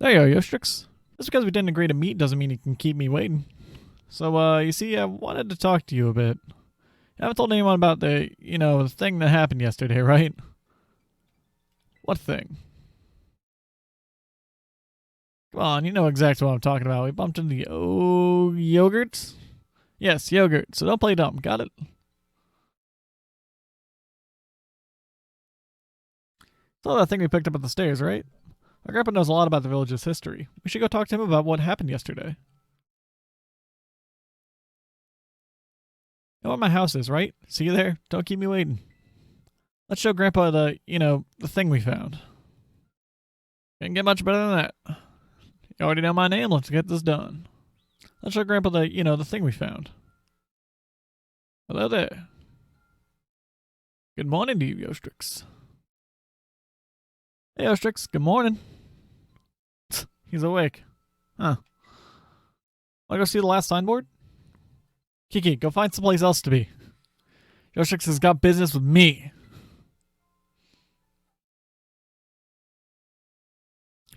There you go, Eostrix. Just because we didn't agree to meet doesn't mean you can keep me waiting. So, you see, I wanted to talk to you a bit. You haven't told anyone about the thing that happened yesterday, right? What thing? Come on, you know exactly what I'm talking about. We bumped into the yogurts? Yes, yogurt. So don't play dumb. Got it? So that thing we picked up at the stairs, right? Our grandpa knows a lot about the village's history. We should go talk to him about what happened yesterday. You know where my house is, right? See you there? Don't keep me waiting. Let's show Grandpa the thing we found. Can't get much better than that. You already know my name. Let's get this done. Let's show Grandpa the thing we found. Hello there. Good morning to you, Eostrix. Hey, Eostrix. Good morning. He's awake. Huh. Wanna go see the last signboard? Kiki, go find someplace else to be. Eostrix has got business with me.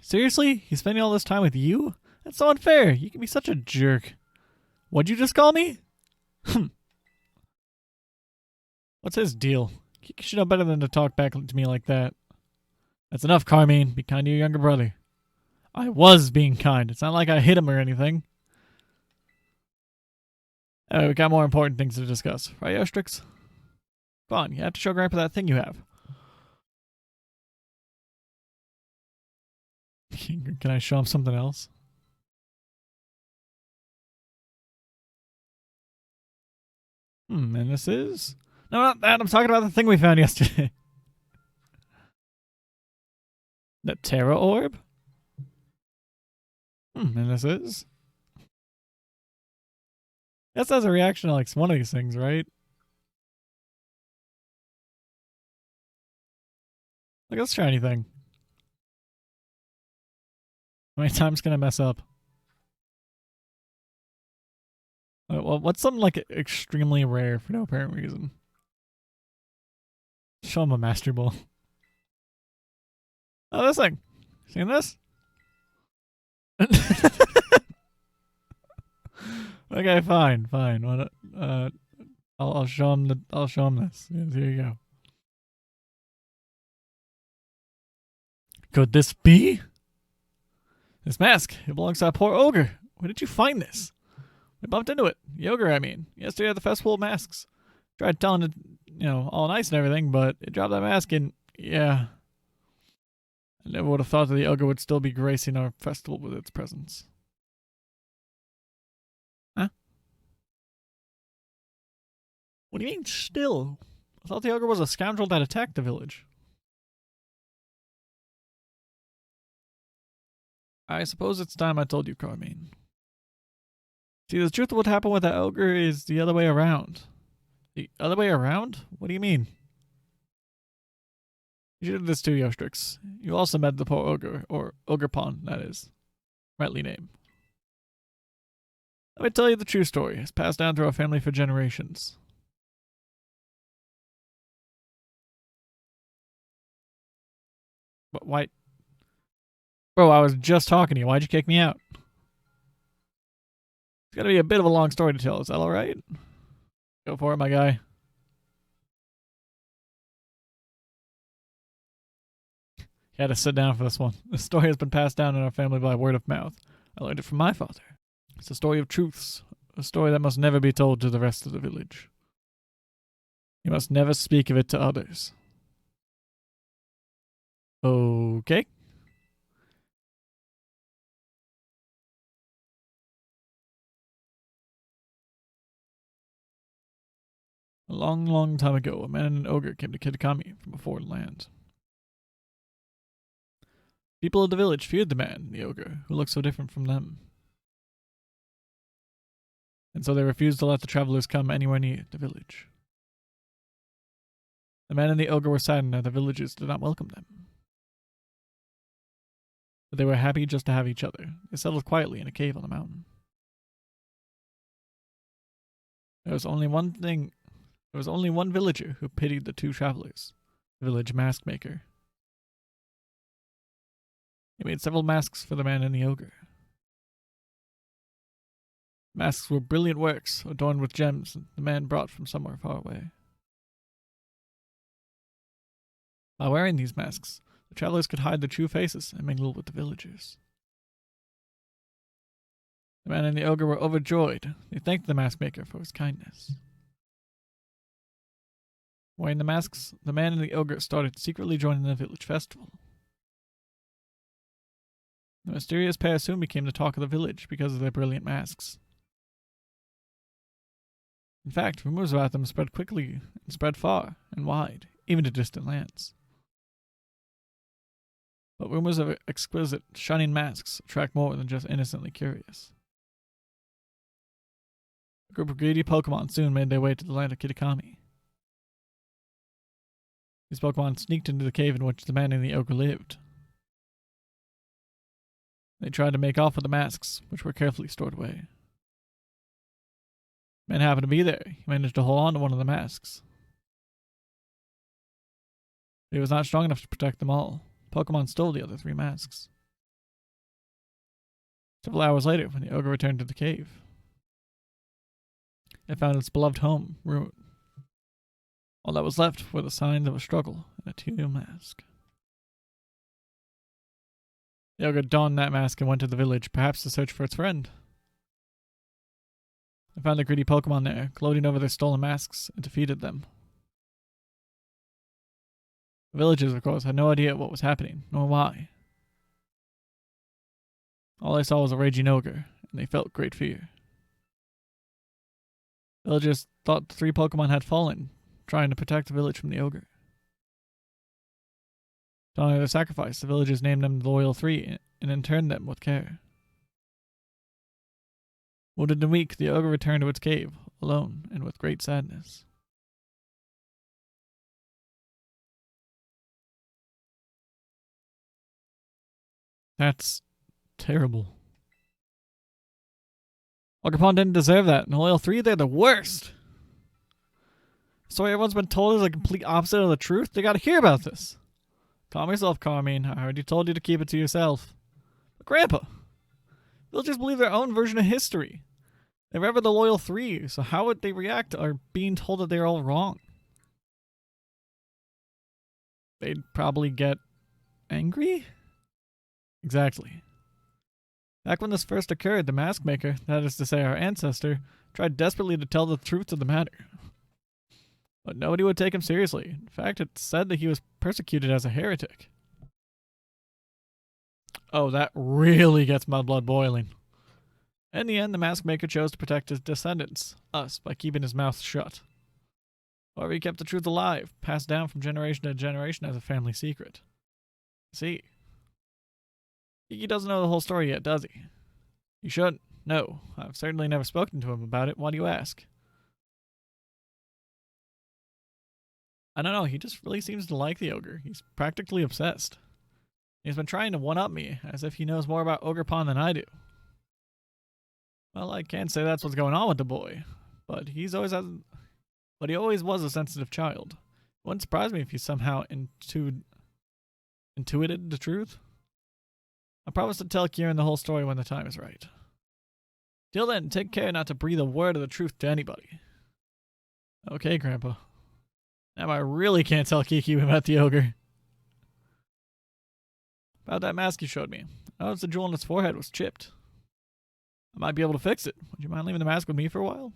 Seriously? He's spending all this time with you? That's so unfair. You can be such a jerk. What'd you just call me? What's his deal? You should know better than to talk back to me like that. That's enough, Carmine. Be kind to your younger brother. I was being kind. It's not like I hit him or anything. Anyway, we got more important things to discuss. Right, Eostrix? Come on, you have to show Grandpa that thing you have. Can I show him something else? And this is... No, not that. I'm talking about the thing we found yesterday. The Terra Orb? And this is... Guess that's a reaction to like one of these things, right? Look at this shiny thing. How many times can I mess up? Well, what's something like extremely rare for no apparent reason? Show him a Master Ball. Oh, this thing. Seen this? Okay, fine. What? I'll show him I'll show him this. Yes, here you go. Could this be? This mask. It belongs to that poor ogre. Where did you find this? We bumped into it. The ogre, I mean. Yesterday at the festival of masks. Tried telling it, all nice and everything, but it dropped that mask and, yeah. I never would have thought that the ogre would still be gracing our festival with its presence. Huh? What do you mean, still? I thought the ogre was a scoundrel that attacked the village. I suppose it's time I told you, Carmine. See, the truth of what happened with that ogre is the other way around. The other way around? What do you mean? You did this too, Eostrix. You also met the poor ogre, or Ogrepon, that is. Rightly named. Let me tell you the true story. It's passed down through our family for generations. But why? Bro, I was just talking to you. Why'd you kick me out? It's gonna be a bit of a long story to tell. Is that alright? Go for it, my guy. You had to sit down for this one. This story has been passed down in our family by word of mouth. I learned it from my father. It's a story of truths. A story that must never be told to the rest of the village. You must never speak of it to others. Okay. A long, long time ago, a man and an ogre came to Kitakami from a foreign land. People of the village feared the man, the ogre, who looked so different from them. And so they refused to let the travelers come anywhere near the village. The man and the ogre were saddened that the villagers did not welcome them. But they were happy just to have each other. They settled quietly in a cave on the mountain. There was only one villager who pitied the two travelers, the village mask maker. He made several masks for the man and the ogre. Masks were brilliant works, adorned with gems the man brought from somewhere far away. By wearing these masks, the travelers could hide their true faces and mingle with the villagers. The man and the ogre were overjoyed. They thanked the mask maker for his kindness. Wearing the masks, the man and the ogre started secretly joining the village festival. The mysterious pair soon became the talk of the village because of their brilliant masks. In fact, rumors about them spread quickly and spread far and wide, even to distant lands. But rumors of exquisite, shining masks attract more than just innocently curious. A group of greedy Pokemon soon made their way to the land of Kitakami. These Pokemon sneaked into the cave in which the man and the ogre lived. They tried to make off with the masks, which were carefully stored away. The man happened to be there. He managed to hold on to one of the masks. But he was not strong enough to protect them all. Pokemon stole the other 3 masks. Several hours later, when the ogre returned to the cave, it found its beloved home ruined. All that was left were the signs of a struggle and a Teal Mask. The ogre donned that mask and went to the village, perhaps to search for its friend. They found the greedy Pokemon there, gloating over their stolen masks, and defeated them. The villagers, of course, had no idea what was happening, nor why. All they saw was a raging ogre, and they felt great fear. Villagers thought the 3 Pokemon had fallen, trying to protect the village from the ogre. To honor their sacrifice, the villagers named them the Loyal 3 and interned them with care. Wounded and weak, the ogre returned to its cave, alone and with great sadness. That's terrible. Ogerpon didn't deserve that. And the Loyal 3, they're the worst. Story everyone's been told is the complete opposite of the truth. They gotta hear about this. Calm yourself, Carmine. I already told you to keep it to yourself. But Grandpa, villagers believe their own version of history. They're ever the Loyal 3, so how would they react to being told that they're all wrong? They'd probably get angry? Exactly. Back when this first occurred, the mask maker, that is to say our ancestor, tried desperately to tell the truth of the matter. But nobody would take him seriously. In fact, it's said that he was persecuted as a heretic. Oh, that really gets my blood boiling. In the end, the mask maker chose to protect his descendants, us, by keeping his mouth shut. However, he kept the truth alive, passed down from generation to generation as a family secret. See, Kiki doesn't know the whole story yet, does he? You shouldn't. No, I've certainly never spoken to him about it. Why do you ask? I don't know, he just really seems to like the ogre. He's practically obsessed. He's been trying to one-up me, as if he knows more about Ogerpon than I do. Well, I can't say that's what's going on with the boy, but he always was a sensitive child. It wouldn't surprise me if he somehow intuited the truth. I promise to tell Kieran the whole story when the time is right. Till then, take care not to breathe a word of the truth to anybody. Okay, Grandpa. Now I really can't tell Kiki about the ogre. About that mask you showed me. I noticed the jewel on its forehead was chipped. I might be able to fix it. Would you mind leaving the mask with me for a while?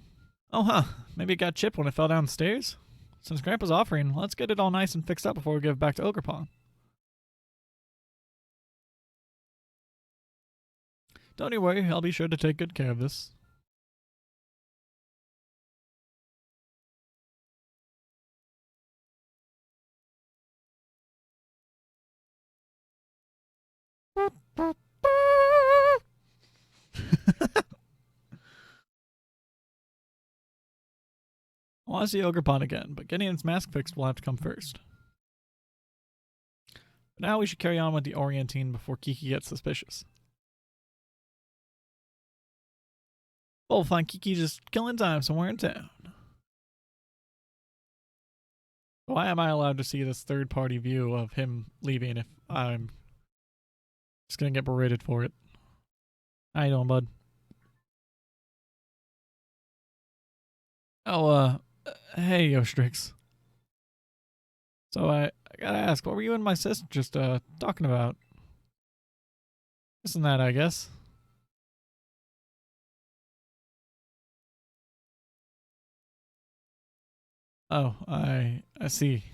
Oh, huh. Maybe it got chipped when it fell down the stairs? Since Grandpa's offering, let's get it all nice and fixed up before we give it back to Ogerpon. Don't you worry, I'll be sure to take good care of this. I want to see Ogerpon again, but getting its mask fixed will have to come first. But now we should carry on with the Orientine before Kiki gets suspicious. We'll find Kiki just killing time somewhere in town. Why am I allowed to see this third-party view of him leaving if I'm Just gonna get berated for it. How you doing, bud? Oh, hey, Eostrix. So I gotta ask, what were you and my sister just talking about? Isn't that, I guess? Oh, I see.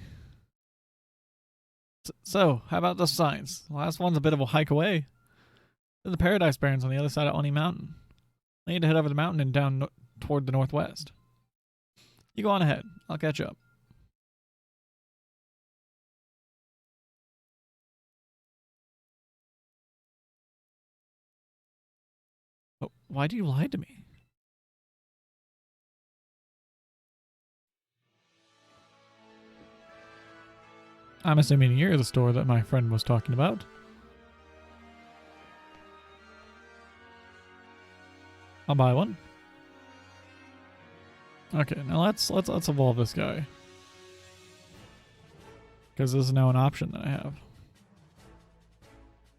So, how about those signs? The last one's a bit of a hike away. Then the Paradise Barrens on the other side of Oni Mountain. I need to head over the mountain and down toward the northwest. You go on ahead. I'll catch up. Oh, why do you lie to me? I'm assuming you're the store that my friend was talking about. I'll buy one. Okay, now let's evolve this guy. Because this is now an option that I have.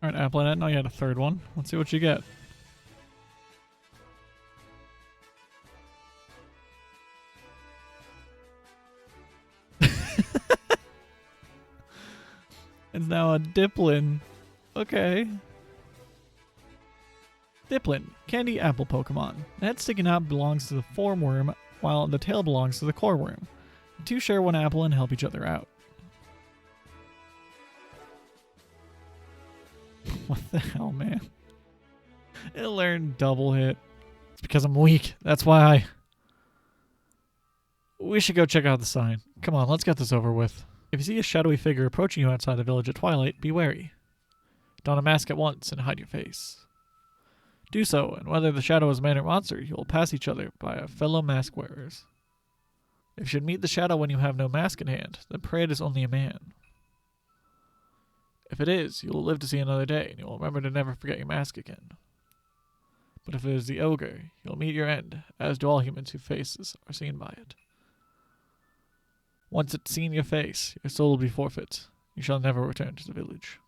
Alright, Applenet, now you had a third one. Let's see what you get. It's now a Diplin. Okay. Diplin, candy apple Pokemon. The head sticking out belongs to the form worm, while the tail belongs to the core worm. The two share one apple and help each other out. What the hell, man? It learned double hit. It's because I'm weak. That's why We should go check out the sign. Come on, let's get this over with. If you see a shadowy figure approaching you outside the village at twilight, be wary. Don a mask at once and hide your face. Do so, and whether the shadow is man or monster, you will pass each other by fellow mask wearers. If you should meet the shadow when you have no mask in hand, then pray it is only a man. If it is, you will live to see another day, and you will remember to never forget your mask again. But if it is the ogre, you will meet your end, as do all humans whose faces are seen by it. Once it's seen your face, your soul will be forfeit. You shall never return to the village.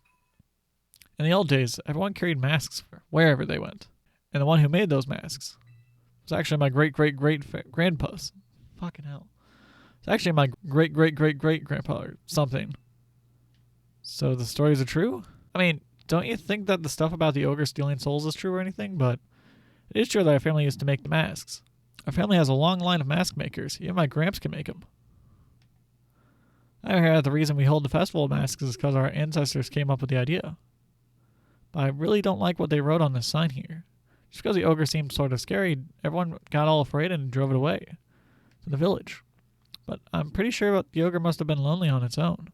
In the old days, everyone carried masks wherever they went. And the one who made those masks was actually my great-great-great-grandpa's. Fucking hell. It's actually my great-great-great-great-grandpa or something. So the stories are true? I mean, don't you think that the stuff about the ogre stealing souls is true or anything? But it is true that our family used to make the masks. Our family has a long line of mask makers. Even my gramps can make them. I heard the reason we hold the festival of masks is because our ancestors came up with the idea. But I really don't like what they wrote on this sign here. Just because the ogre seemed sort of scary, everyone got all afraid and drove it away from the village. But I'm pretty sure the ogre must have been lonely on its own.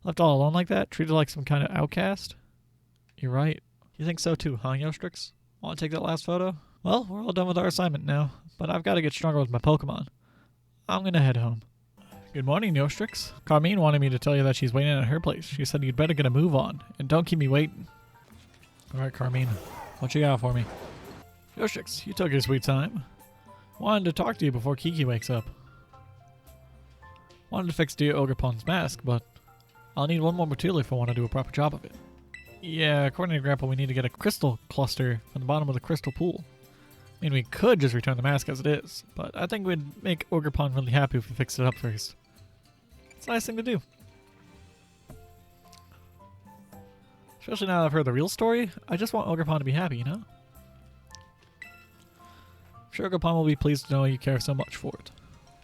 Left all alone like that, treated like some kind of outcast? You're right. You think so too, huh, Eostrix? Want to take that last photo? Well, we're all done with our assignment now, but I've got to get stronger with my Pokemon. I'm gonna head home. Good morning, Eostrix. Carmine wanted me to tell you that she's waiting at her place. She said you'd better get a move on, and don't keep me waiting. Alright, Carmine. What you got for me? Eostrix, you took your sweet time. Wanted to talk to you before Kiki wakes up. Wanted to fix dear Ogrepon's mask, but I'll need one more material if I want to do a proper job of it. Yeah, according to Grandpa, we need to get a crystal cluster from the bottom of the crystal pool. I mean, we could just return the mask as it is, but I think we'd make Ogrepon really happy if we fixed it up first. It's a nice thing to do. Especially now that I've heard the real story, I just want Ogrepon to be happy, you know? I'm sure Ogrepon will be pleased to know you care so much for it.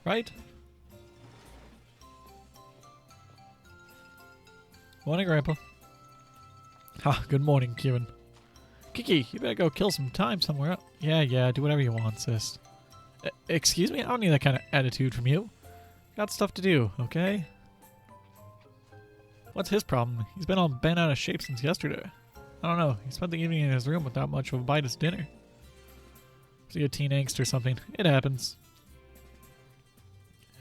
Right? Morning, Grandpa. Ha, good morning, Kieran. Kiki, you better go kill some time somewhere else. Yeah, do whatever you want, sis. Excuse me? I don't need that kind of attitude from you. Got stuff to do, okay? What's his problem? He's been all bent out of shape since yesterday. I don't know. He spent the evening in his room without much of a bite as dinner. See a teen angst or something. It happens.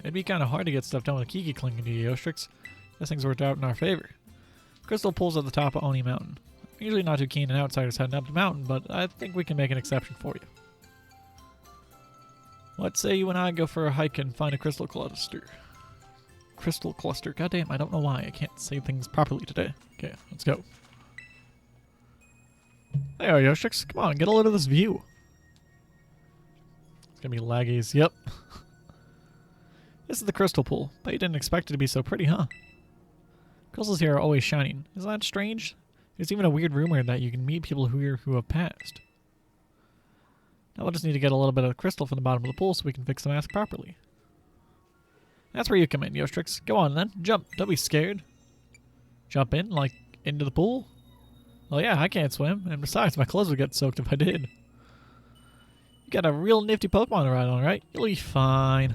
It'd be kind of hard to get stuff done with Kiki clinging to you, Eostrix. Guess things worked out in our favor. Crystal pool's at the top of Oni Mountain. I'm usually not too keen on outsiders heading up the mountain, but I think we can make an exception for you. Let's say you and I go for a hike and find a crystal cluster. Crystal cluster. Goddamn, I don't know why I can't say things properly today. Okay, let's go. There you go, Eostrix. Come on, get a load of this view. It's gonna be laggies. Yep. This is the crystal pool. Bet you didn't expect it to be so pretty, huh? Crystals here are always shining. Isn't that strange? There's even a weird rumor that you can meet people who have passed. Now we'll just need to get a little bit of crystal from the bottom of the pool so we can fix the mask properly. That's where you come in, Eostrix. Go on then. Jump. Don't be scared. Jump in, like, into the pool? Well, yeah, I can't swim. And besides, my clothes would get soaked if I did. You got a real nifty Pokemon to ride on, right? You'll be fine.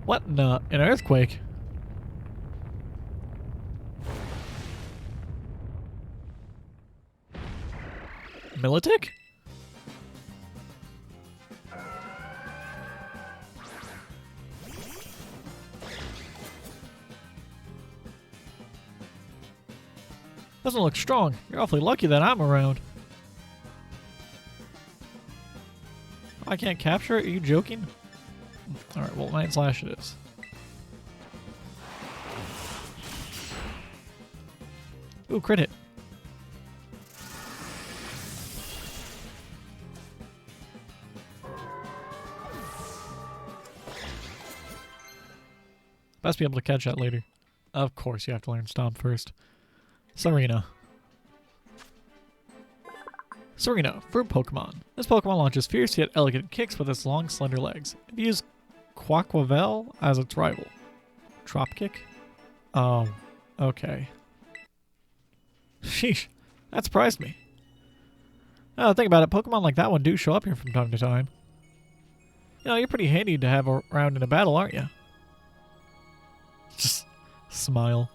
What in an earthquake? Militic? Doesn't look strong. You're awfully lucky that I'm around. I can't capture it? Are you joking? Alright, well, Night Slash it is. Ooh, crit hit. Best be able to catch that later. Of course, you have to learn Stomp first. Serena. Serena, fruit Pokemon. This Pokemon launches fierce yet elegant kicks with its long, slender legs. If you use Quaquavel as its rival. Drop kick? Oh, okay. Sheesh, that surprised me. Now, think about it, Pokemon like that one do show up here from time to time. You know, you're pretty handy to have around in a battle, aren't you? Just smile.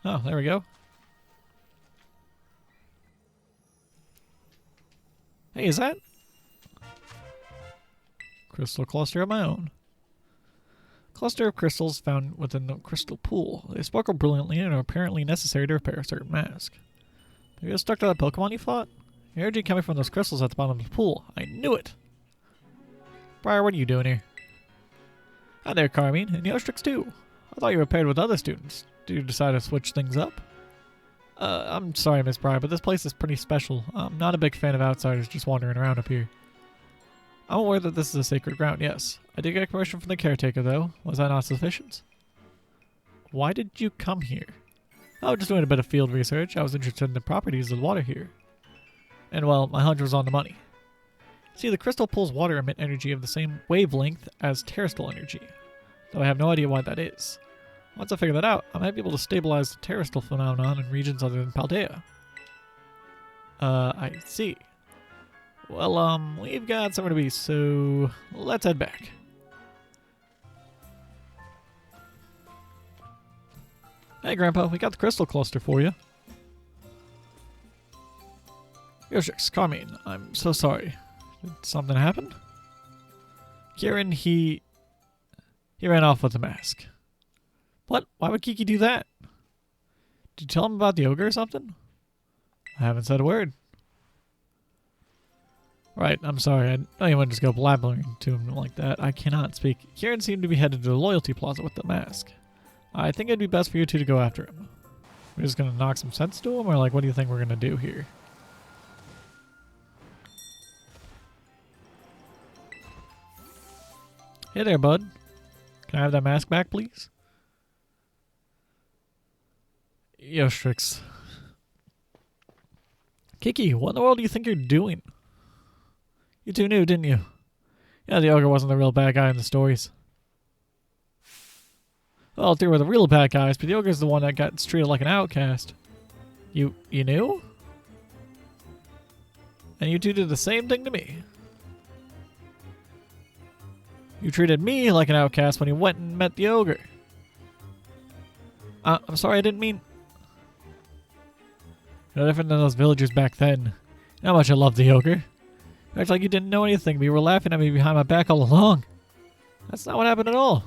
Oh, there we go. Hey, is that? Crystal cluster of my own. Cluster of crystals found within the crystal pool. They sparkle brilliantly and are apparently necessary to repair a certain mask. Maybe it was stuck to that Pokemon you fought? Energy coming from those crystals at the bottom of the pool. I knew it! Briar, what are you doing here? Hi there, Carmine, and Eostrix too. I thought you were paired with other students. Did you decide to switch things up? I'm sorry, Miss Briar, but this place is pretty special. I'm not a big fan of outsiders just wandering around up here. I'm aware that this is a sacred ground, yes. I did get permission from the caretaker, though. Was that not sufficient? Why did you come here? I was just doing a bit of field research. I was interested in the properties of the water here. And, well, my hunch was on the money. See, the crystal pool's water emit energy of the same wavelength as terrestrial energy, though I have no idea why that is. Once I figure that out, I might be able to stabilize the terrestrial phenomenon in regions other than Paldea. I see. Well, we've got somewhere to be, so let's head back. Hey, Grandpa, we got the crystal cluster for you. Eostrix, Carmine, I'm so sorry. Did something happen? Kieran, he ran off with the mask. What? Why would Kiki do that? Did you tell him about the ogre or something? I haven't said a word. Right, I'm sorry. I know you wouldn't just go blabbering to him like that. I cannot speak. Kieran seemed to be headed to the loyalty plaza with the mask. I think it'd be best for you two to go after him. We're just gonna knock some sense to him, or like, what do you think we're gonna do here? Hey there, bud. Can I have that mask back, please? Eostrix. Kiki, what in the world do you think you're doing? You two knew, didn't you? Yeah, the ogre wasn't the real bad guy in the stories. Well, they were the real bad guys, but the ogre's the one that got treated like an outcast. You knew? And you two did the same thing to me. You treated me like an outcast when you went and met the ogre. I'm sorry, I didn't mean... No different than those villagers back then. You know how much I love the ogre. You act like you didn't know anything, but you were laughing at me behind my back all along. That's not what happened at all.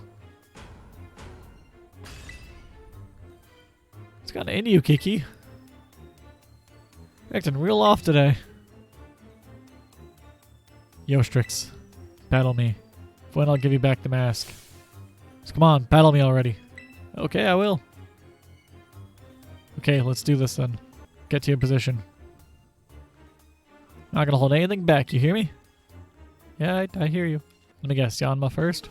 It's gotten into you, Kiki. You're acting real off today. Eostrix, battle me. If when I'll give you back the mask. So come on, battle me already. Okay, I will. Okay, let's do this then. Get to your position. I'm not gonna hold anything back, you hear me? Yeah, I hear you. Let me guess, Yanma first?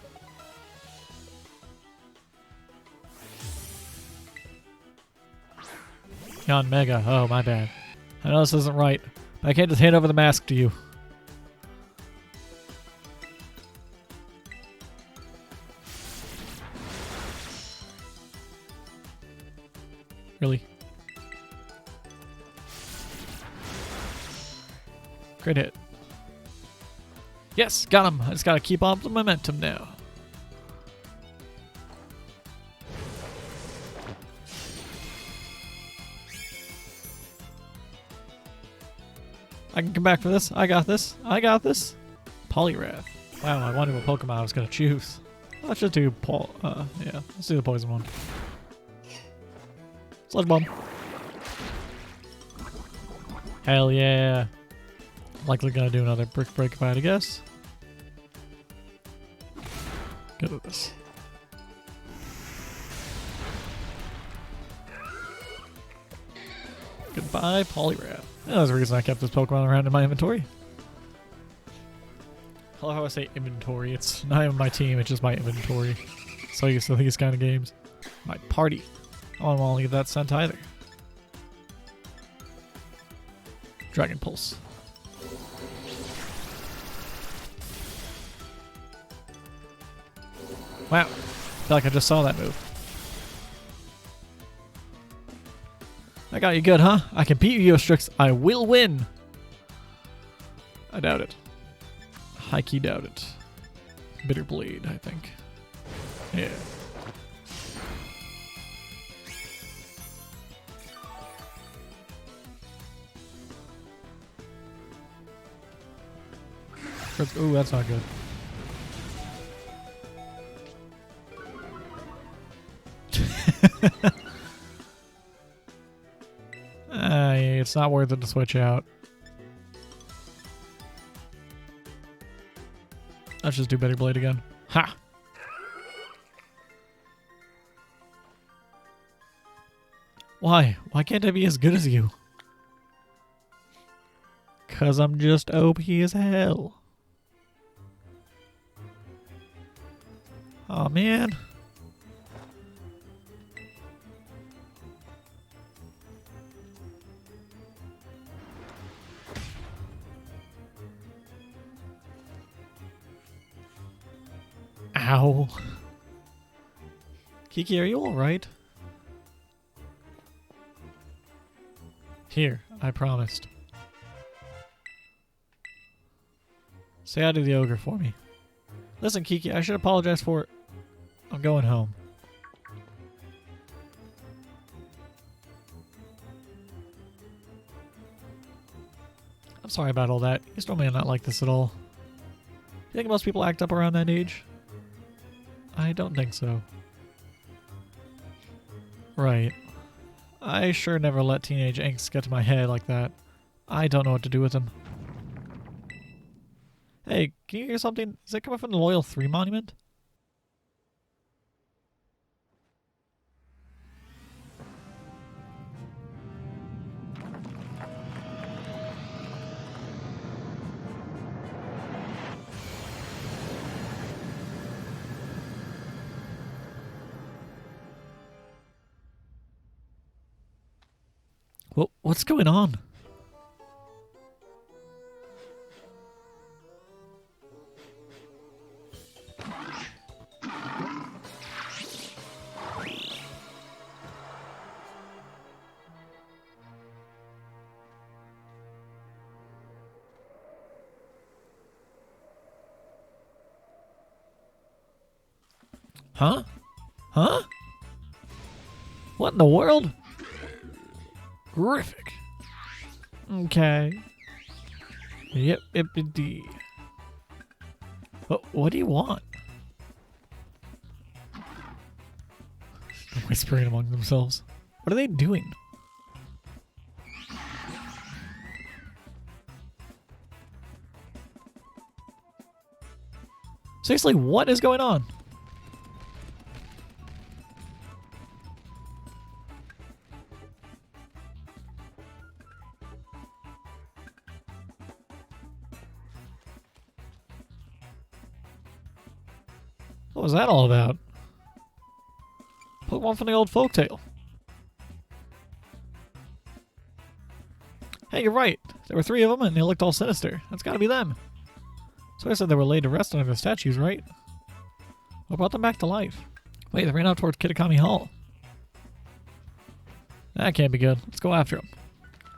Yan Mega, oh my bad. I know this isn't right, but I can't just hand over the mask to you. Really? Great hit. Yes, got him. I just gotta keep up the momentum now. I can come back for this. I got this. I got this. Poliwrath. Wow, I wonder what Pokemon I was gonna choose. Let's just do yeah, let's do the poison one. Sludge Bomb. Hell yeah. Likely gonna do another Brick Break fight, I guess. Good at this. Goodbye, Poliwrath. That was the reason I kept this Pokemon around in my inventory. I love how I say inventory. It's not even my team, it's just my inventory. So used to these kind of games. My party. I don't want to leave that sent either. Dragon Pulse. Wow. I feel like I just saw that move. I got you good, huh? I can beat you, Eostrix. I will win. I doubt it. High key doubt it. Bitter Blade, I think. Yeah. Ooh, that's not good. It's not worth it to switch out. Let's just do Bitter Blade again. Ha! Why? Why can't I be as good as you? 'Cause I'm just OP as hell. Oh man. Ow. Kiki, are you alright? Here, I promised. Say hi to the ogre for me. Listen, Kiki, I should apologize for it. I'm going home. I'm sorry about all that. You still may not like this at all. You think most people act up around that age? I don't think so. Right. I sure never let teenage angst get to my head like that. I don't know what to do with them. Hey, can you hear something? Is that coming from the Loyal 3 monument? What's going on? Huh? Huh? What in the world? Horrific. Okay. Yep, indeed. What do you want? Whispering among themselves. What are they doing? Seriously, what is going on? What was that all about? Pokemon from the old folktale. Hey, you're right. There were 3 of them and they looked all sinister. That's gotta be them. So I said they were laid to rest under the statues, right? What brought them back to life? Wait, they ran out towards Kitakami Hall. That can't be good. Let's go after them.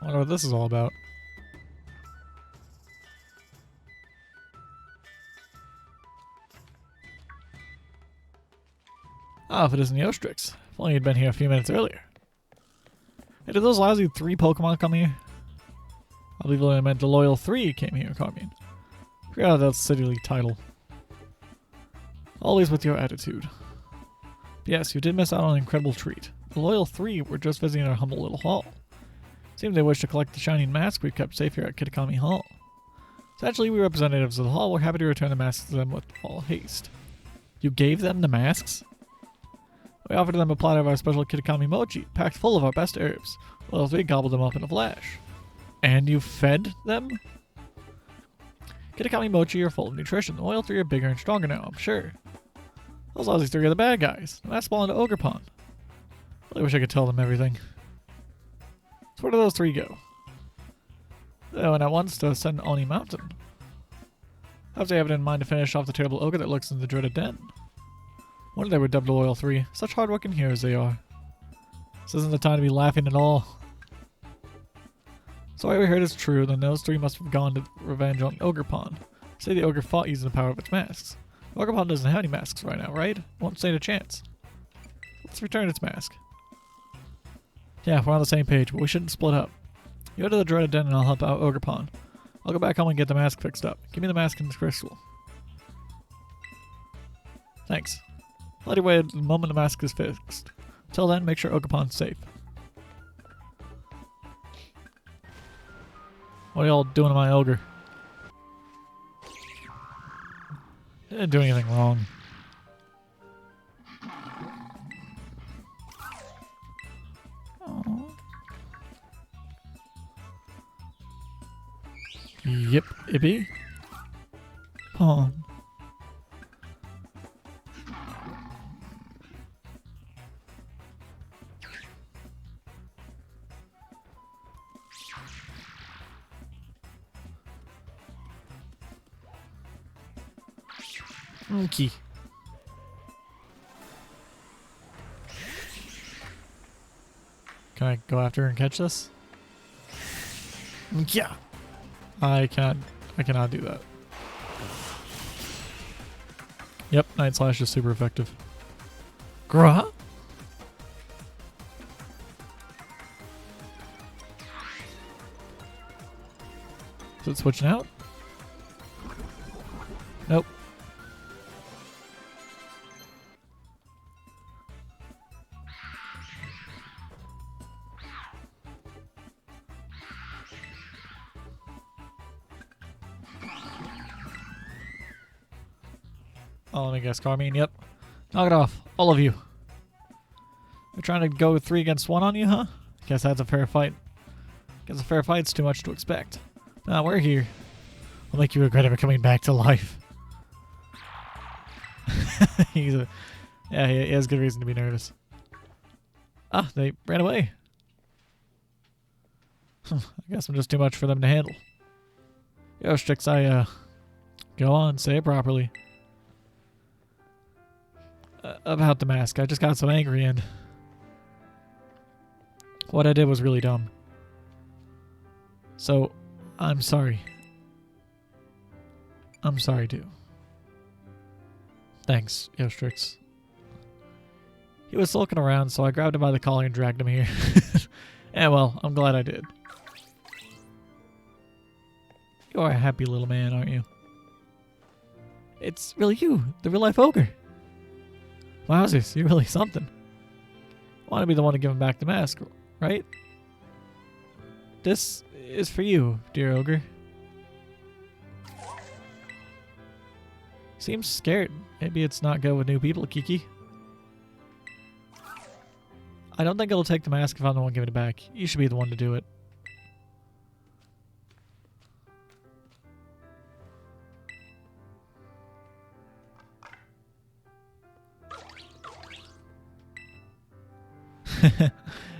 I wonder what this is all about. Ah, if it isn't Eostrix. If only he'd been here a few minutes earlier. Hey, did those lousy 3 Pokemon come here? I believe I meant the Loyal 3 came here, Carmine. Forgot that silly title. Always with your attitude. But yes, you did miss out on an incredible treat. The Loyal 3 were just visiting our humble little hall. Seems they wish to collect the shining mask we've kept safe here at Kitakami Hall. Essentially, we representatives of the hall were happy to return the masks to them with all haste. You gave them the masks? We offered them a platter of our special Kitakami mochi, packed full of our best herbs. Loyal 3 gobbled them up in a flash. And you fed them? Kitakami mochi are full of nutrition. The Loyal 3 are bigger and stronger now, I'm sure. Those lousy 3 are the bad guys. The mask fall into Ogre Pond. Really wish I could tell them everything. So where do those 3 go? They went at once to ascend Oni Mountain. How's they have it in mind to finish off the terrible ogre that lurks in the dreaded den? Wonder they were dubbed the Loyal 3. Such hard-working heroes they are. This isn't the time to be laughing at all. So what we heard is true, then those 3 must have gone to revenge on Ogre Pond. Say the ogre fought using the power of its masks. Ogre Pond doesn't have any masks right now, right? Won't stand a chance. Let's return its mask. Yeah, we're on the same page, but we shouldn't split up. You go to the dreaded den and I'll help out Ogre Pond. I'll go back home and get the mask fixed up. Give me the mask and the crystal. Thanks. I'll let you wait the moment the mask is fixed. Until then, make sure Ogre Pond's safe. What are y'all doing to my ogre? I didn't do anything wrong. Aww. Yep, Ibby. Pawn. Okay. Can I go after her and catch this? Yeah. I cannot do that. Yep, Night Slash is super effective. Grah? Is it switching out? Nope. Oh, let me guess, Carmine. Yep. Knock it off. All of you. We're trying to go 3 against 1 on you, huh? Guess that's a fair fight. Guess a fair fight's too much to expect. Nah, we're here. We'll make you regret ever coming back to life. Yeah, he has good reason to be nervous. Ah, they ran away. I guess I'm just too much for them to handle. Eostrix, go on, say it properly. About the mask, I just got so angry and what I did was really dumb. So, I'm sorry. I'm sorry too. Thanks, Eostrix. He was sulking around, so I grabbed him by the collar and dragged him here. And well, I'm glad I did. You are a happy little man, aren't you? It's really you, the real-life ogre. Wowzers, you're really something. I want to be the one to give him back the mask, right? This is for you, dear ogre. Seems scared. Maybe it's not good with new people, Kiki. I don't think it'll take the mask if I'm the one giving it back. You should be the one to do it.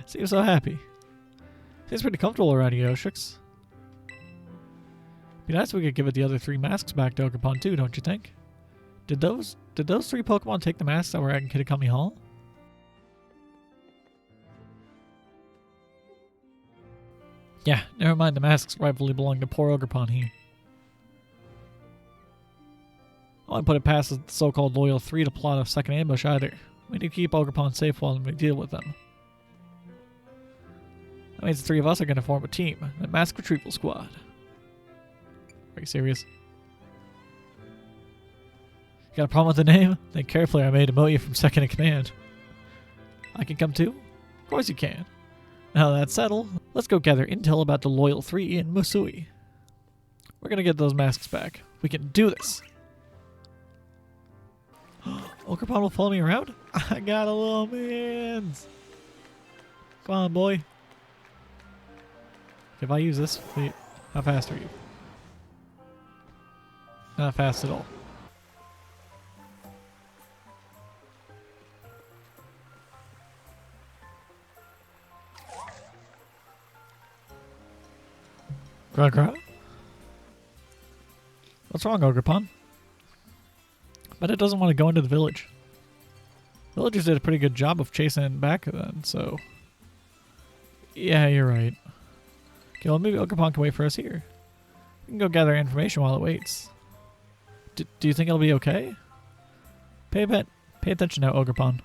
Seems so happy. Seems pretty comfortable around here, Eostrix. Be nice if we could give it the other 3 masks back to Ogerpon too, don't you think? Did those 3 Pokemon take the masks that were at Kitakami Hall? Yeah, never mind, the masks rightfully belong to poor Ogerpon here. I won't put it past the so-called Loyal 3 to plot a second ambush either. We need to keep Ogerpon safe while we deal with them. That means the 3 of us are going to form a team, the Mask Retrieval Squad. Are you serious? You got a problem with the name? Think carefully, I may demote you from second in command. I can come too? Of course you can. Now that's settled, let's go gather intel about the Loyal 3 in Musui. We're gonna get those masks back. We can do this! Ogerpon will follow me around? I got a little mans! Come on, boy. If I use this, wait, how fast are you? Not fast at all. Gra. What's wrong, Ogerpon? But it doesn't want to go into the village. Villagers did a pretty good job of chasing it back then, so... Yeah, you're right. Okay, well maybe Ogerpon can wait for us here. We can go gather information while it waits. Do you think it'll be okay? Pay attention now, Ogerpon.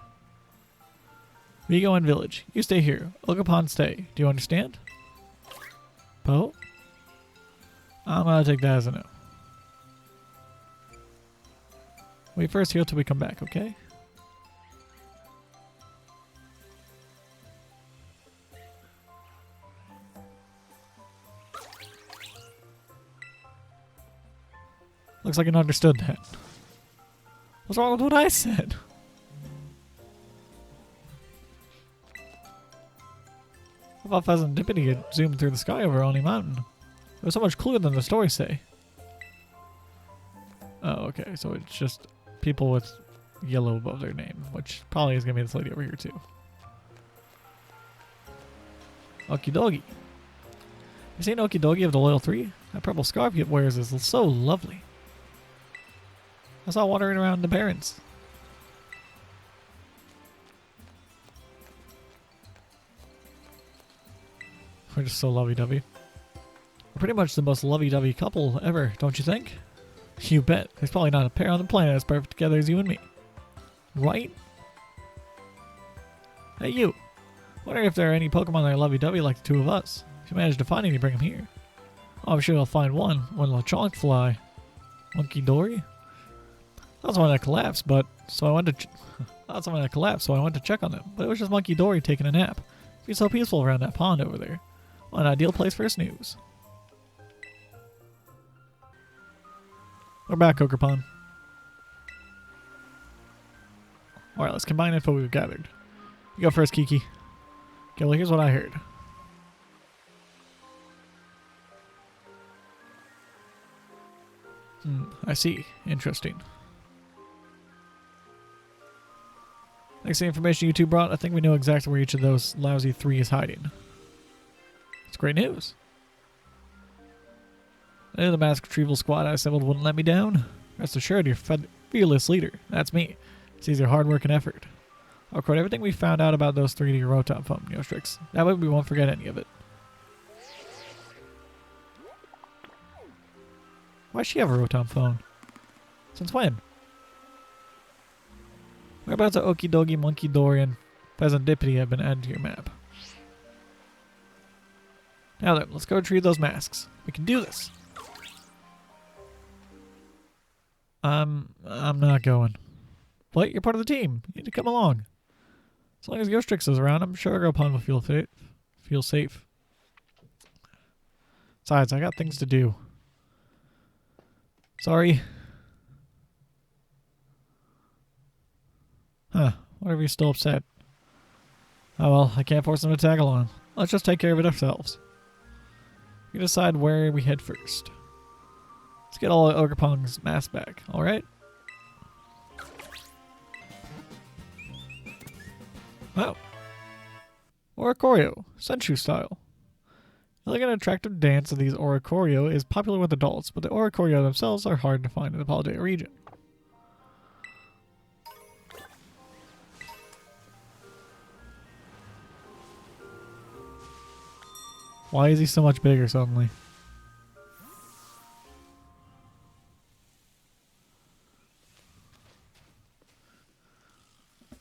We go in village. You stay here. Ogerpon stay. Do you understand? Po? I'm gonna take that as a no. Wait first here till we come back, okay? Looks like you understood that. What's wrong with what I said? I thought Pheasant Dippity had zoomed through the sky over Oni Mountain. It was so much cooler than the stories say. Oh, okay, so it's just people with yellow above their name, which probably is going to be this lady over here too. Okie dokie. You seen Okie dokie of the Loyal 3? That purple scarf he wears is so lovely. I saw wandering around the Barrens. We're just so lovey-dovey. We're pretty much the most lovey-dovey couple ever, don't you think? You bet. There's probably not a pair on the planet as perfect together as you and me. Right? Hey you! Wondering if there are any Pokemon that are lovey-dovey like the 2 of us. If you manage to find any, bring them here. Oh, I'm sure you'll find one Lechonk fly. Monkey Dory? That's one that collapsed, so I went to check on them. But it was just Monkey Dory taking a nap. It's so peaceful around that pond over there. What an ideal place for a snooze. We're back, Ogerpon. Alright, let's combine info we've gathered. You go first, Kiki. Okay, well here's what I heard. I see. Interesting. Thanks to the information you two brought, I think we know exactly where each of those lousy 3 is hiding. It's great news. I knew the Mask Retrieval Squad I assembled wouldn't let me down. Rest assured, your fearless leader. That's me. Sees your hard work and effort. I'll record everything we found out about those 3 to your Rotom phone, Eostrix. That way we won't forget any of it. Why does she have a Rotom phone? Since when? Whereabouts of Okie Dokie, Monkey Dory, and Pheasant Dippity have been added to your map. Now then, let's go retrieve those masks. We can do this. I'm not going. What? You're part of the team. You need to come along. As long as Eostrix is around, I'm sure Ogerpon will feel safe. Besides, I got things to do. Sorry. Huh. Whatever, you're still upset. Oh well, I can't force them to tag along. Let's just take care of it ourselves. We decide where we head first. Let's get all of Ogerpon's masks back, alright? Wow. Oricorio, Senchu style. Elegant and attractive dance of these Oricorio is popular with adults, but the Oricorio themselves are hard to find in the Paldea region. Why is he so much bigger suddenly?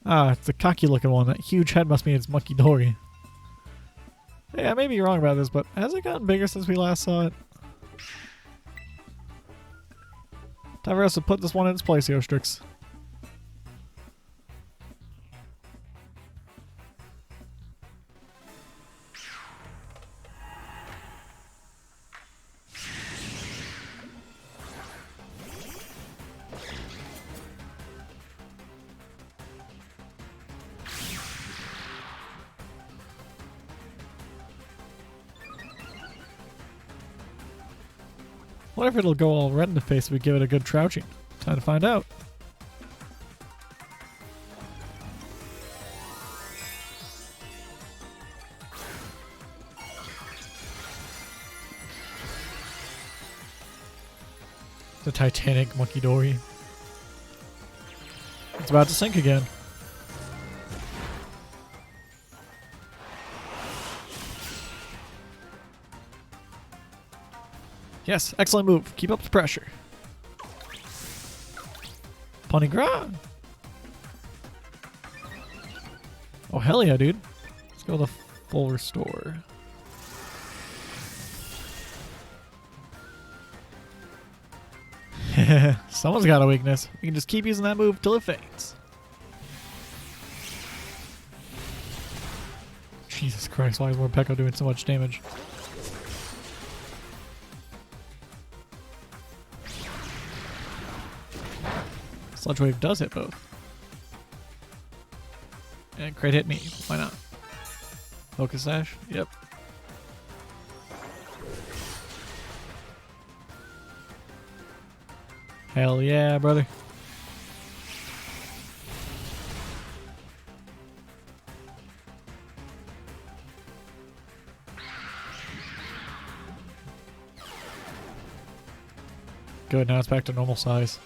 Ah, it's the cocky looking one. That huge head must mean it's Monkey Dory. Hey, I may be wrong about this, but has it gotten bigger since we last saw it? Time for us to put this one in its place, Eostrix. What if it'll go all red in the face if we give it a good trouching? Time to find out. The Titanic Monkey Dory. It's about to sink again. Yes, excellent move. Keep up the pressure. Pony Grand. Oh, hell yeah, dude. Let's go with a full restore. Someone's got a weakness. We can just keep using that move till it fades. Jesus Christ, why is Morpeko doing so much damage? Sludge Wave does hit both. And crit hit me. Why not? Focus Sash? Yep. Hell yeah, brother. Good, now it's back to normal size.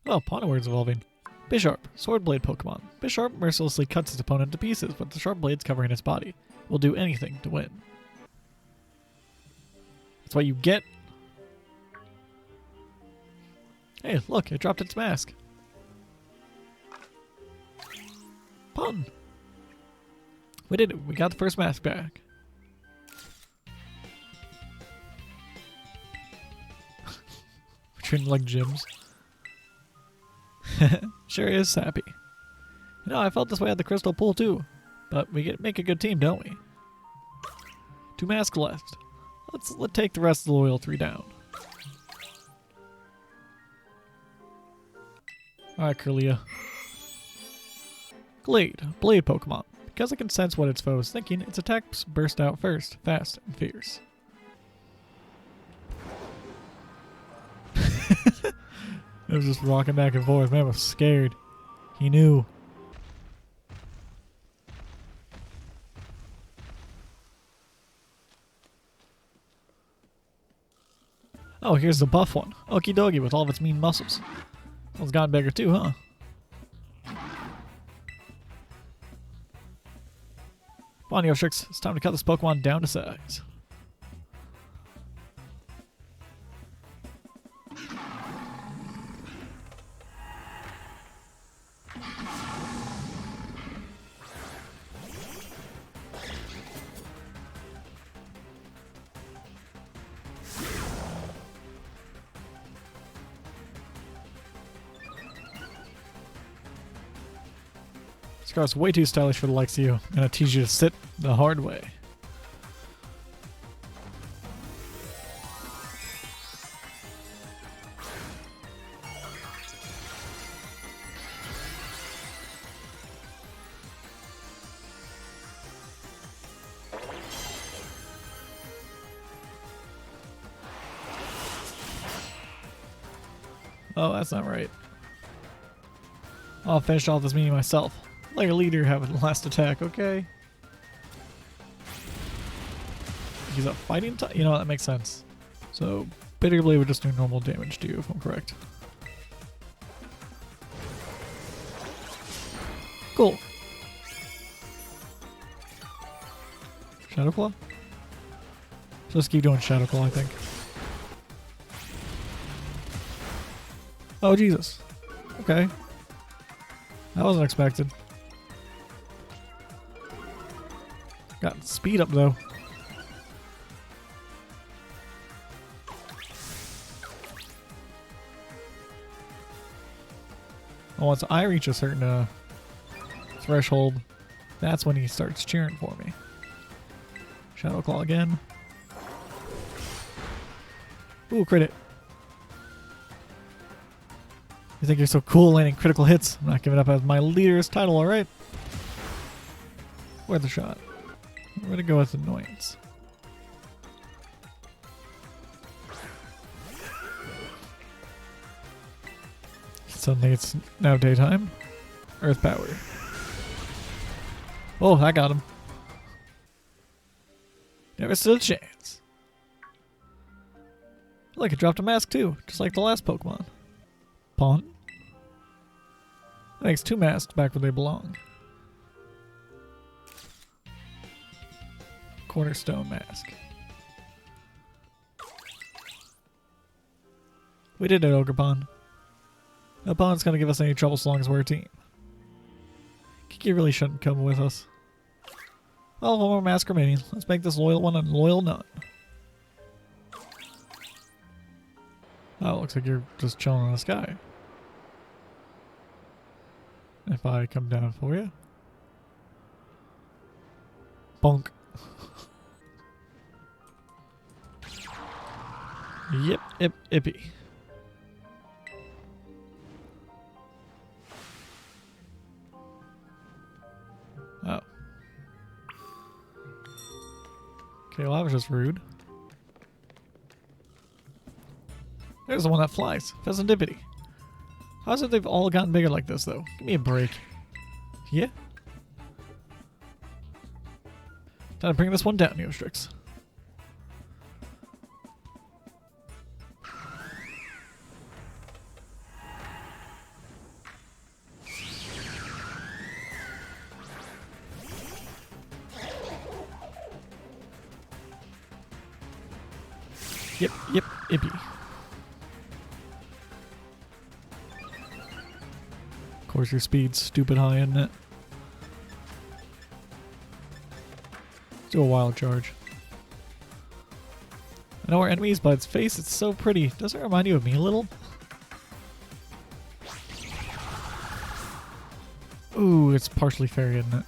Oh, Ponyward's evolving. Bisharp, Sword Blade Pokemon. Bisharp mercilessly cuts its opponent to pieces, with the sharp blades covering its body. Will do anything to win. That's what you get. Hey, look, it dropped its mask. Pun! We did it. We got the first mask back. We're treating like gyms. Sure is sappy. You know, I felt this way at the Crystal Pool too. But we make a good team, don't we? 2 masks left. Let's take the rest of the loyal 3 down. Alright, Kirlia. Glade, Blade Pokemon. Because it can sense what its foe is thinking, its attacks burst out first, fast and fierce. It was just rocking back and forth. Man was scared. He knew. Oh, here's the buff one. Okie dokie with all of its mean muscles. One's gotten bigger too, huh? Come on, Eostrix. It's time to cut this Pokemon down to size. Scar's way too stylish for the likes of you. I'm gonna teach you to sit the hard way. Oh, that's not right. I'll finish off this meeting myself. Like a leader having the last attack, okay? He's a fighting type? You know, that makes sense. So, Bitter Blade would just do normal damage to you, if I'm correct. Cool. Shadow Claw? So let's keep doing Shadow Claw, I think. Oh, Jesus. Okay. That wasn't expected. Got speed up, though. Well, once I reach a certain threshold, that's when he starts cheering for me. Shadow Claw again. Ooh, crit it. You think you're so cool landing critical hits? I'm not giving up as my leader's title, alright? Worth a shot. We're gonna go with annoyance. Suddenly it's now daytime. Earth power. Oh, I got him. Never stood a chance. Look, it dropped a mask too, just like the last Pokemon. Pawn. That makes 2 masks back where they belong. Cornerstone mask. We did it, Ogerpon. No Pond's gonna give us any trouble so long as we're a team. Kiki really shouldn't come with us. Well, one more mask remaining. Let's make this loyal one a loyal none. Oh, looks like you're just chilling in the sky. If I come down for you. Bonk. Yep, ippy. Oh. Okay, well that was just rude. There's the one that flies. Pheasantipity. How is it they've all gotten bigger like this, though? Give me a break. Yeah? Time to bring this one down, Eostrix. Yep, ippy. Of course, your speed's stupid high, isn't it? Let's do a wild charge. I know our enemies, but its face, it's so pretty. Doesn't it remind you of me a little? Ooh, it's partially fairy, isn't it?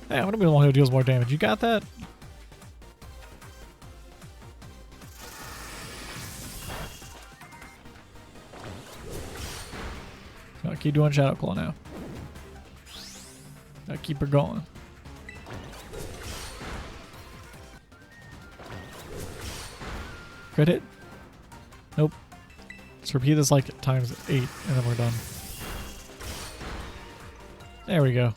Hey, I'm gonna be the one who deals more damage. You got that? Gotta keep doing Shadow Claw now. Gotta keep her going. Crit hit? Nope. Let's repeat this like times 8 and then we're done. There we go.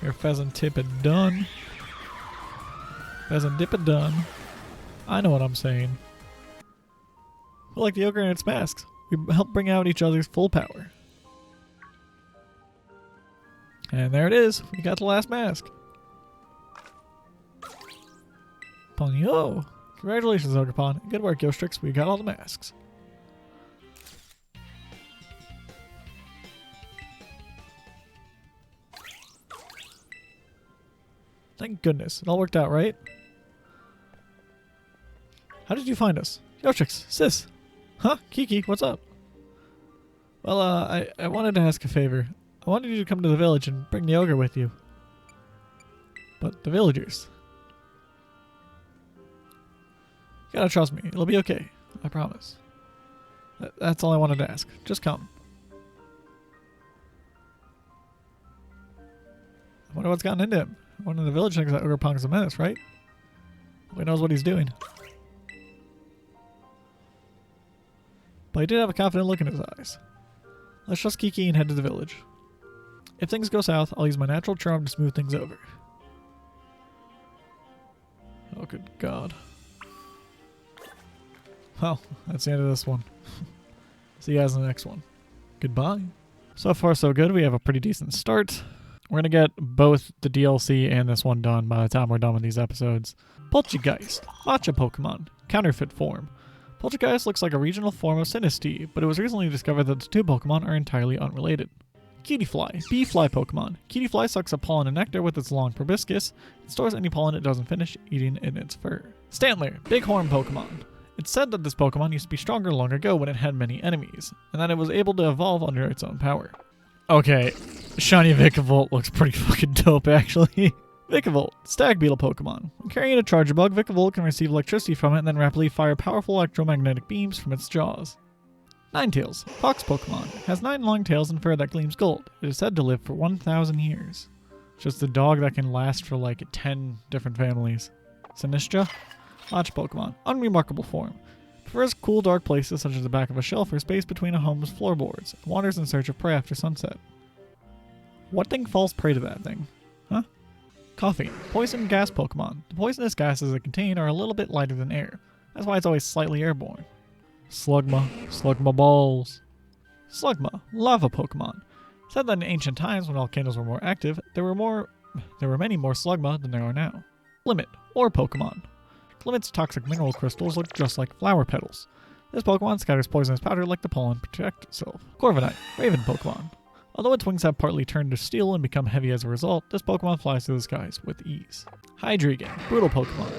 Your Pheasantipid done. Pheasantipid done. I know what I'm saying. We're like the ogre and its masks. We help bring out each other's full power. And there it is. We got the last mask. Ponyo. Congratulations, Ogerpon. Good work, Eostrix. We got all the masks. Thank goodness. It all worked out, right? How did you find us? Eostrix, sis. Huh? Kiki, what's up? Well, I wanted to ask a favor. I wanted you to come to the village and bring the ogre with you. But the villagers... You gotta trust me. It'll be okay. I promise. That's all I wanted to ask. Just come. I wonder what's gotten into him. One of the village thinks that Ogerpong's a menace, right? Nobody knows what he's doing. But he did have a confident look in his eyes. Let's trust Kiki and head to the village. If things go south, I'll use my natural charm to smooth things over. Oh, good God. Well, that's the end of this one. See you guys in the next one. Goodbye. So far, so good. We have a pretty decent start. We're going to get both the DLC and this one done by the time we're done with these episodes. Poltergeist. Matcha Pokemon. Counterfeit form. Poltergeist looks like a regional form of Sinistea, but it was recently discovered that the two Pokemon are entirely unrelated. Kittyfly. Bee fly Pokemon. Kittyfly sucks up pollen and nectar with its long proboscis and stores any pollen it doesn't finish eating in its fur. Stantler. Bighorn Pokemon. It's said that this Pokemon used to be stronger long ago when it had many enemies, and that it was able to evolve under its own power. Okay, Shiny Vikavolt looks pretty fucking dope, actually. Vikavolt, Stag Beetle Pokemon. When carrying a Charger Bug, Vikavolt can receive electricity from it and then rapidly fire powerful electromagnetic beams from its jaws. Ninetales, Fox Pokemon. It has 9 long tails and fur that gleams gold. It is said to live for 1,000 years. Just a dog that can last for like 10 different families. Sinistra, Matcha Pokemon. Unremarkable form. Prefers cool, dark places such as the back of a shelf or space between a home's floorboards. And wanders in search of prey after sunset. What thing falls prey to that thing? Huh? Coffee. Poison gas Pokemon. The poisonous gases it contain are a little bit lighter than air. That's why it's always slightly airborne. Slugma. Slugma balls. Slugma. Lava Pokemon. Said that in ancient times when volcanoes were more active, there were many more Slugma than there are now. Limit. Ore Pokemon. Limit's toxic mineral crystals look just like flower petals. This Pokemon scatters poisonous powder like the pollen to protect itself. Corviknight. Raven Pokemon. Although its wings have partly turned to steel and become heavy as a result, this Pokemon flies through the skies with ease. Hydreigon. Brutal Pokemon.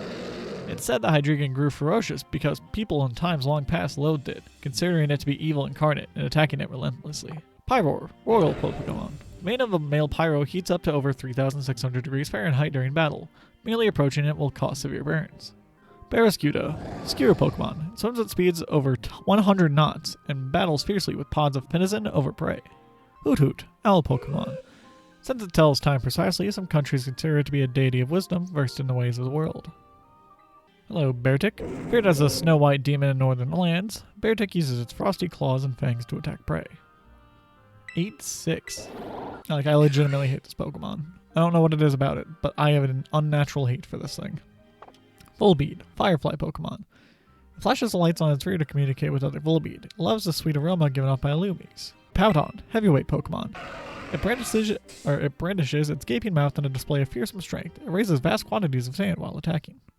It's said that Hydreigon grew ferocious because people in times long past loathed it, considering it to be evil incarnate and attacking it relentlessly. Pyroar. Royal Pokemon. The mane of a male Pyro heats up to over 3,600 degrees Fahrenheit during battle. Merely approaching it will cause severe burns. Barraskewda, Skewer Pokemon. It swims at speeds over 100 knots and battles fiercely with pods of Pinizen over prey. Hoot Hoot, Owl Pokemon. Since it tells time precisely, some countries consider it to be a deity of wisdom versed in the ways of the world. Hello, Beartic. Feared as a snow-white demon in northern lands, Beartic uses its frosty claws and fangs to attack prey. 8-6. Like, I legitimately hate this Pokemon. I don't know what it is about it, but I have an unnatural hate for this thing. Volbeat, Firefly Pokemon. It flashes the lights on its rear to communicate with other Volbeat. It loves the sweet aroma given off by Illumies. Powton, Heavyweight Pokemon. It brandishes its gaping mouth in a display of fearsome strength. It raises vast quantities of sand while attacking.